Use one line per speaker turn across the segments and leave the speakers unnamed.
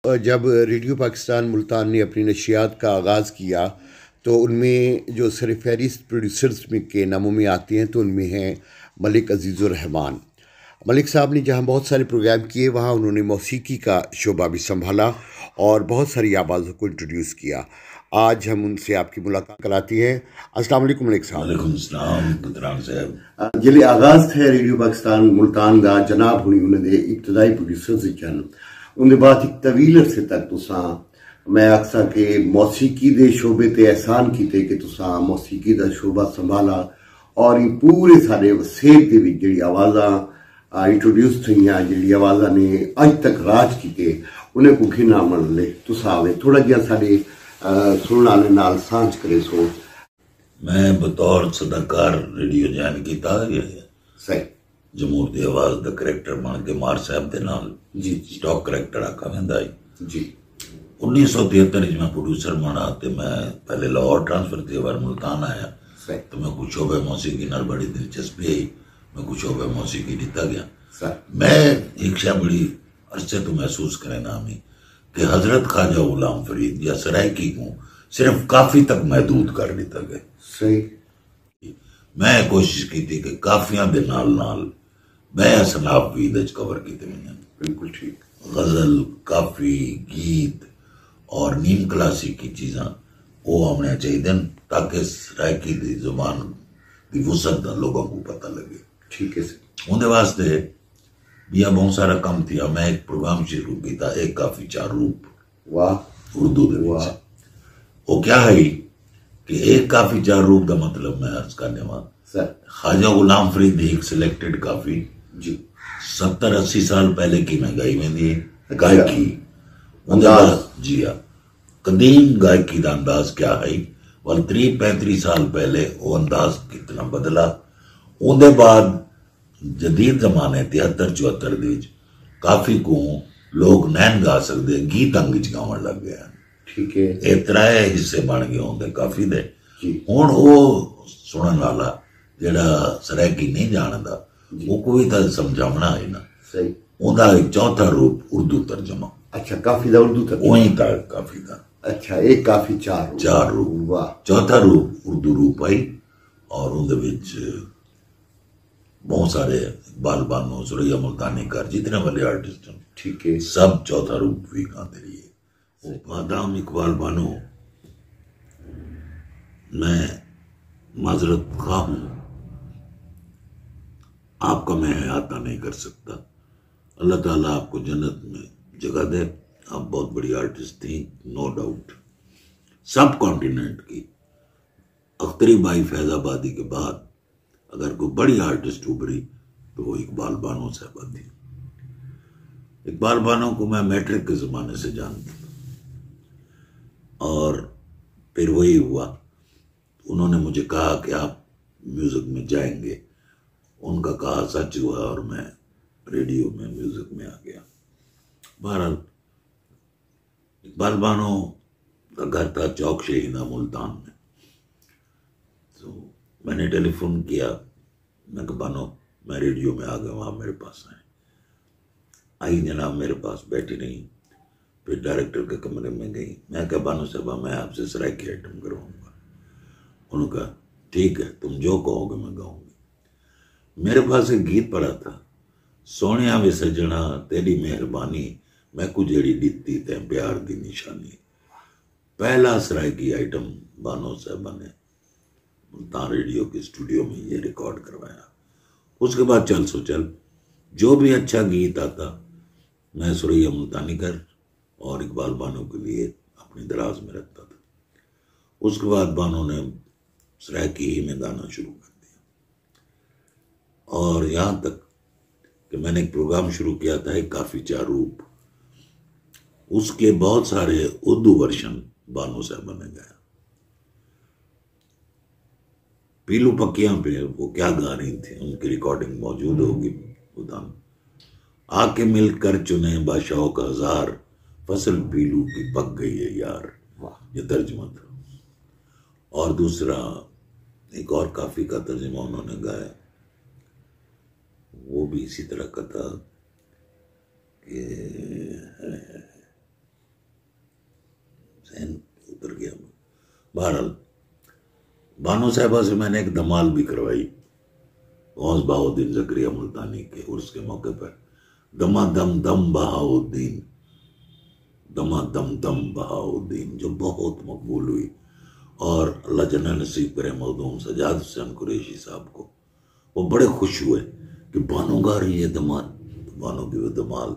जब रेडियो पाकिस्तान मुल्तान ने अपनी नशियात का आगाज़ किया तो उनमें जो सरफहरिस्त प्रोड्यूसर्स में के नामों में आते हैं तो उनमें हैं मलिक अजीज़ुर रहमान। मलिक साहब ने जहाँ बहुत सारे प्रोग्राम किए वहाँ उन्होंने मौसीकी का शोबा भी संभाला और बहुत सारी आवाज़ों को इंट्रोड्यूस किया। आज हम उनसे आपकी मुलाकात कराती हैं। अस्सलाम वालेकुम मलिक साहब।
वालेकुम सलाम कुतराम साहब।
जिले आगाज़ थे रेडियो पाकिस्तान मुल्तान का जनाब हुई उन्होंने इब्तदाई प्रोड्यूसर्स चन उनके बाद एक तवील अरसे तक तुसा मैं अक्सर के मौसीकी दे शोबे ते एहसान किते कि तुसा मौसीकी दा शोबा संभाला और इन पूरे सारे वसेब दे विच जिहड़ी आवाज़ां इंट्रोड्यूस थईयां जिहड़ी आवाज़ां ने अज तक राज किते उन्हें को घिना मन ले तुसा आवे थोड़ा जिहा साडे सुनने वाले नाल सांझ करे सो।
मैं बतौर सदाकार रेडियो ज्वाइन किया
सही
जमूर दी आवाज़ दा करैक्टर बन के मार साहब दे नाल
जी
स्टॉक करैक्टर आका वेंदा
जी
1973 में प्रोड्यूसर बना ते मैं पहले लाहौर ट्रांसफर थी बार मुल्तान आया
सही
तो मैं कुछ शोबे मौसीकी नाल बड़ी दिलचस्पी आई मैं कुछ शोबे मौसीकी दिता गया
सही
मैं एक शा बड़ी अरसे तो महसूस करे ना हमें कि हजरत ख्वाजा गुलाम फरीद या सरायकी को सिर्फ काफी तक महदूद कर दिता गया।
सही
मैं कोशिश की थी कि काफियां दे नाल नाल मैं असनाफ भी दज कवर की मैंने
बिल्कुल ठीक
गजल काफी गीत और नीम क्लासी की चीज़ा वो हमने चाहिए ताकि सरायकी दी जुबान दी वसत दा लोगों को पता लगे।
ठीक है सर
उनके वास्ते बिया बहुत सारा कम थी मैं एक प्रोग्राम शुरू किया एक काफी चार रूप
वाह
उर्दू दे विच। वो क्या है कि एक काफी चार रूप का मतलब मैं अर्ज करने
सर
ख्वाजा गुलाम फरीद एक सिलेक्टेड काफी
जी
70-80 साल पहले की मैं गाई वेंदी
अच्छा।
गायकी
अंदाज
जी हाँ कदीम गायकी का अंदाज क्या है वल 30-35 साल पहले वो अंदाज कितना बदला उनके बाद जदीद जमाने 73-74 काफी को लोग नैन गा सकते गीत अंग च गावन लग गए
ठीक है
ये त्रै हिस्से बन गए होंगे काफी दे
जी
हुण वो सुनन वाला जेड़ा सरायकी नहीं जानदा वो कोई तो समझावना है ना
सही
उनका एक चौथा रूप उर्दू तर्जमा
अच्छा काफी दा उर्दू तक
वही तक काफी था
अच्छा एक काफी चार
रूप
वाह
चौथा रूप उर्दू रूप आई और उनदे विच बहुत सारे इकबाल बानो सुरैया मुल्तानी कर जितने वाले आर्टिस्ट हैं
ठीक है
सब चौथा रूप भी गाते रहिए। मादाम इकबाल बानो मैं माजरत खा हूं आपका मैं अहाता नहीं कर सकता। अल्लाह ताला आपको जन्नत में जगह दे। आप बहुत बड़ी आर्टिस्ट थी नो डाउट। सब कॉन्टिनेंट की अख्तरी बाई फैजाबादी के बाद अगर कोई बड़ी आर्टिस्ट उभरी तो वो इकबाल बानो साहबा थी। इकबाल बानो को मैं मैट्रिक के ज़माने से जानता था और फिर वही हुआ उन्होंने मुझे कहा कि आप म्यूज़िक में जाएंगे। उनका कहा सच हुआ और मैं रेडियो में म्यूज़िक में आ गया। बहरहाल इकबाल बानो का घर था चौक शहीदा मुल्तान में। तो मैंने टेलीफोन किया मैं कहा बानो मैं रेडियो में आ गया हूँ आप मेरे पास आए। आई जनाब मेरे पास बैठी नहीं फिर डायरेक्टर के कमरे में गई। मैं कहा बानो साहबा मैं आपसे सरायकी आइटम करवाऊंगा। उन्होंने कहा ठीक है तुम जो कहोगे मैं गाऊंगी। मेरे पास एक गीत पड़ा था सोनिया वे सजना तेरी मेहरबानी मैं कुछ जड़ी दिती ते प्यार दी निशानी। पहला सरायकी आइटम बानो साहबा ने मुल्तान रेडियो के स्टूडियो में ये रिकॉर्ड करवाया। उसके बाद चल सो चल जो भी अच्छा गीत आता मैं सुरैया मुल्तानी कर और इकबाल बानो के लिए अपनी दराज में रखता था। उसके बाद बानो ने सरायकी ही में गाना शुरू कर दिया और यहाँ तक कि मैंने एक प्रोग्राम शुरू किया था एक काफी चार रूप उसके बहुत सारे उर्दू वर्शन बानो साहब ने गाया। पीलू पक्कियां पे वो क्या गा रही थी उनकी रिकॉर्डिंग मौजूद होगी उदान आके मिलकर चुने बादशाहों का हजार फसल पीलू की पक गई है यार ये तर्जमा था। और दूसरा एक और काफी का तर्जमा उन्होंने गाया वो भी इसी तरह का था कि बहरहाल बानो साहिबा से मैंने एक धमाल भी करवाई गौस बहाउद्दीन जकरिया मुल्तानी के उर्स के मौके पर। दमा दम दम बहाउद्दीन, दमा दम दम बहाउद्दीन, जो बहुत मकबूल हुई। और अल्लाह जन्नत नसीब करे मखदूम सजाद हुसैन कुरैशी साहब को, वो बड़े खुश हुए कि बानो गा रही है धमाल, बानो की वो धमाल।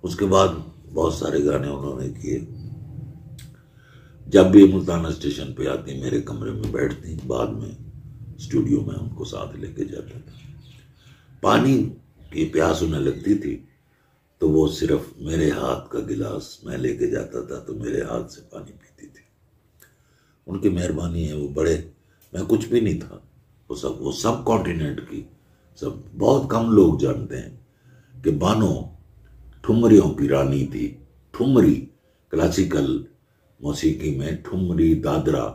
उसके बाद बहुत सारे गाने उन्होंने किए। जब भी मुल्ताना स्टेशन पे आती मेरे कमरे में बैठती, बाद में स्टूडियो में उनको साथ लेके जाता था। पानी की प्यास उन्हें लगती थी तो वो सिर्फ मेरे हाथ का गिलास मैं लेके जाता था तो मेरे हाथ से पानी पीती थी। उनकी मेहरबानी है, वो बड़े, मैं कुछ भी नहीं था। वो सब कॉन्टिनेंट की, सब बहुत कम लोग जानते हैं कि बानो ठुमरियों की रानी थी। ठुमरी क्लासिकल मौसीकी में ठुमरी दादरा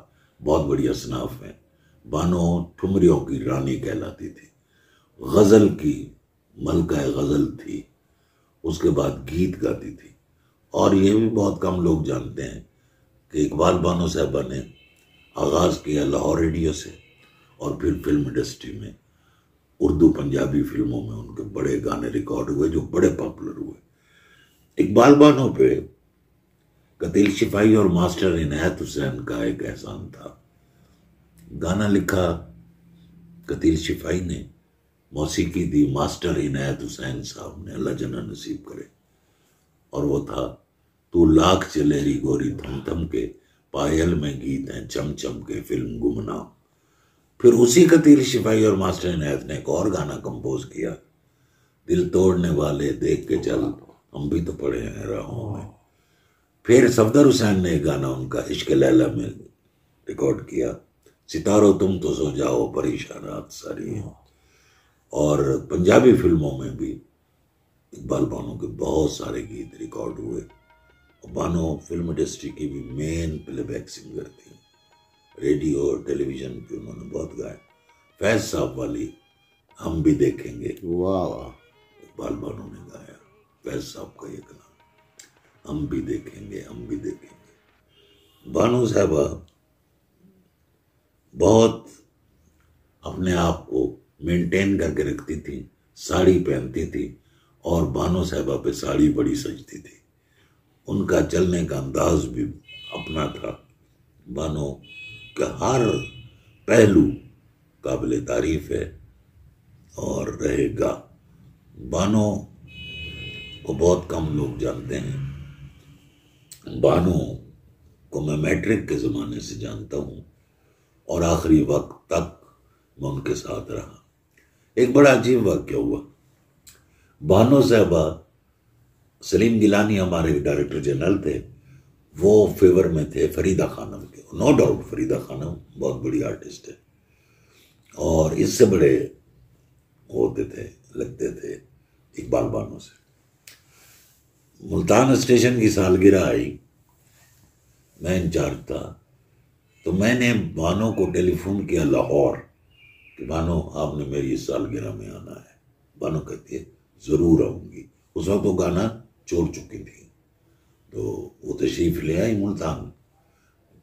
बहुत बड़ी असनाफ है। बानो ठुमरियों की रानी कहलाती थी। गजल की मलका गजल थी, उसके बाद गीत गाती थी। और ये भी बहुत कम लोग जानते हैं कि इकबाल बानो साहबा ने आगाज किया लाहौर रेडियो से और फिर फिल्म इंडस्ट्री में उर्दू पंजाबी फिल्मों में उनके बड़े गाने रिकॉर्ड हुए जो बड़े पॉपुलर हुए। इकबाल बानो पे कतील शिफाई और मास्टर इनायत हुसैन का एक एहसान था। गाना लिखा कतील शिफाई ने, मौसीकी दी मास्टर इनायत हुसैन साहब ने, अल्लाह जन्नत नसीब करे। और वो था तू लाख चलेरी गोरी थम थम के, पायल में गीत हैं चम चम के, फिल्म गुमनाम। फिर उसी कतील शिफाई और मास्टर इनायत ने एक और गाना कंपोज किया, दिल तोड़ने वाले देख के चल हम भी तो पड़े हैं राहों में। फिर सफदर हुसैन ने एक गाना उनका इश्क लैला में रिकॉर्ड किया, सितारो तुम तो सो जाओ परेशान रात सारी है। और पंजाबी फिल्मों में भी इकबाल बानो के बहुत सारे गीत रिकॉर्ड हुए। बानो फिल्म इंडस्ट्री की भी मेन प्लेबैक सिंगर थी। रेडियो और टेलीविजन पे उन्होंने बहुत गाया। फैज साहब वाली हम भी देखेंगे,
वाह,
इकबाल बानो ने गाया फैज साहब का ये गाना, हम भी देखेंगे हम भी देखेंगे। बानो साहबा बहुत अपने आप को मेंटेन करके रखती थी, साड़ी पहनती थी और बानो साहबा पे साड़ी बड़ी सजती थी। उनका चलने का अंदाज भी अपना था। बानो का हर पहलू काबिल तारीफ है और रहेगा। बानो को बहुत कम लोग जानते हैं। बानो को मैं मैट्रिक के ज़माने से जानता हूँ और आखिरी वक्त तक मैं उनके साथ रहा। एक बड़ा अजीब वाक़या हुआ। बानो साहबा, सलीम गिलानी हमारे डायरेक्टर जनरल थे, वो फेवर में थे फरीदा खानम के। नो डाउट फरीदा खानम बहुत बड़ी आर्टिस्ट है और इससे बड़े होते थे, लगते थे इकबाल बानो से। मुल्तान स्टेशन की सालगिरह आई, मैं इंचार्ज था, तो मैंने बानो को टेलीफोन किया लाहौर कि बानो आपने मेरी इस सालगिरह में आना है। बानो कहती है ज़रूर आऊँगी। उस वक्त वो गाना छोड़ चुकी थी तो वो तशरीफ ले आई मुल्तान।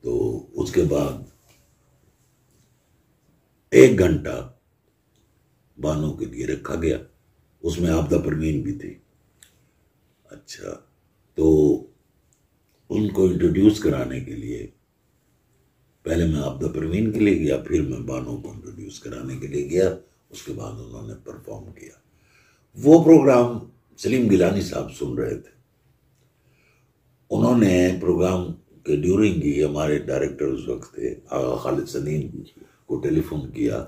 तो उसके बाद 1 घंटा बानो के लिए रखा गया, उसमें आबदा परवीन भी थी। अच्छा, तो उनको इंट्रोड्यूस कराने के लिए पहले मैं आबदा परवीन के लिए गया, फिर मैं बानो को इंट्रोड्यूस कराने के लिए गया। उसके बाद उन्होंने परफॉर्म किया। वो प्रोग्राम सलीम गिलानी साहब सुन रहे थे। उन्होंने प्रोग्राम के ड्यूरिंग ही हमारे डायरेक्टर उस वक्त थे आगा खालिद सलीम को टेलीफोन किया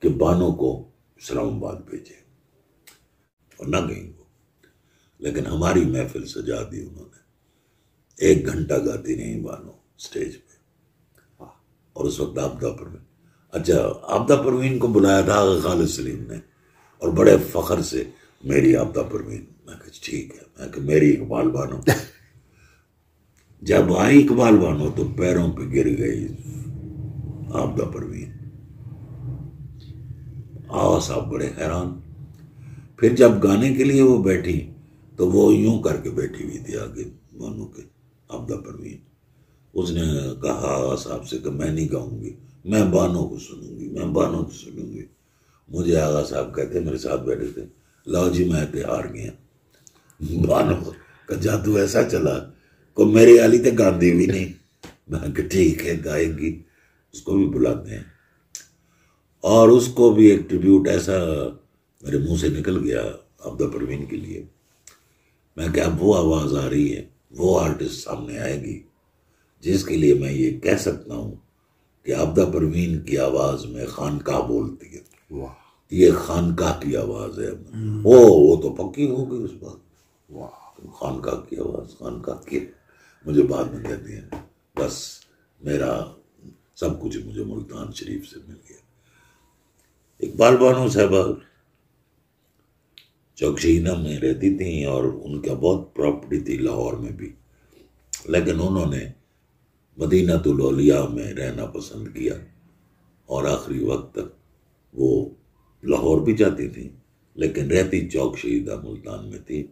कि बानो को इस्लामाबाद भेजे, और ना गई वो, लेकिन हमारी महफिल सजा दी उन्होंने। 1 घंटा गाती रही बानो स्टेज पे। और उस वक्त आबदा परवीन, अच्छा आबदा परवीन को बुलाया था आगा खालिद सलीम ने और बड़े फख्र से मेरी आबदा परवीन। मैं कहा ठीक है। मैं कहा मेरी इकबाल बानो। जब आई इकबाल बानो तो पैरों पे गिर गई आबदा परवीन। आवा साहब बड़े हैरान। फिर जब गाने के लिए वो बैठी तो वो यूं करके बैठी हुई थी आगे बानो के, आबदा परवीन। उसने कहा आगा साहब से कि मैं नहीं गाऊंगी, मैं बानो को सुनूंगी, मैं बानो को सुनूंगी। मुझे आगा साहब कहते, मेरे साथ बैठे थे, लाओ जी मैं ते हार गया, बानो का जादू ऐसा चला को मेरे आली ते गांधी भी नहीं। मैं ठीक है गाएंगी, उसको भी बुलाते हैं। और उसको भी एक ट्रिब्यूट ऐसा मेरे मुंह से निकल गया आबदा परवीन के लिए। मैं क्या, वो आवाज आ रही है, वो आर्टिस्ट सामने आएगी जिसके लिए मैं ये कह सकता हूं कि आबदा परवीन की आवाज में खानकाह बोलती है। वाह, ये खानकाह की आवाज है। वो तो पक्की हो गई उस बात। वाह, खानकाह की आवाज, खानकाह की। मुझे बाद में कहती है बस मेरा सब कुछ मुझे मुल्तान शरीफ से मिल गया। इकबाल बानो साहबा चौकशीना में रहती थी और उनका बहुत प्रॉपर्टी थी लाहौर में भी, लेकिन उन्होंने मदीनातुल औलिया में रहना पसंद किया और आखिरी वक्त तक वो लाहौर भी जाती थी, लेकिन रहती चौक शहीदा मुल्तान में थी।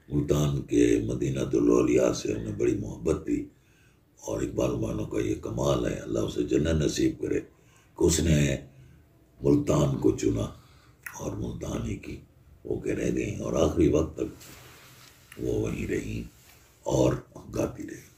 मुल्तान के मदीनातुल औलिया से उन्हें बड़ी मोहब्बत थी। और इकबाल बानो का ये कमाल है, अल्लाह उसे जन्नत नसीब करे कि उसने मुल्तान को चुना और मुल्तान ही की होके रह गई और आखिरी वक्त तक वो वहीं रही और गाती रही।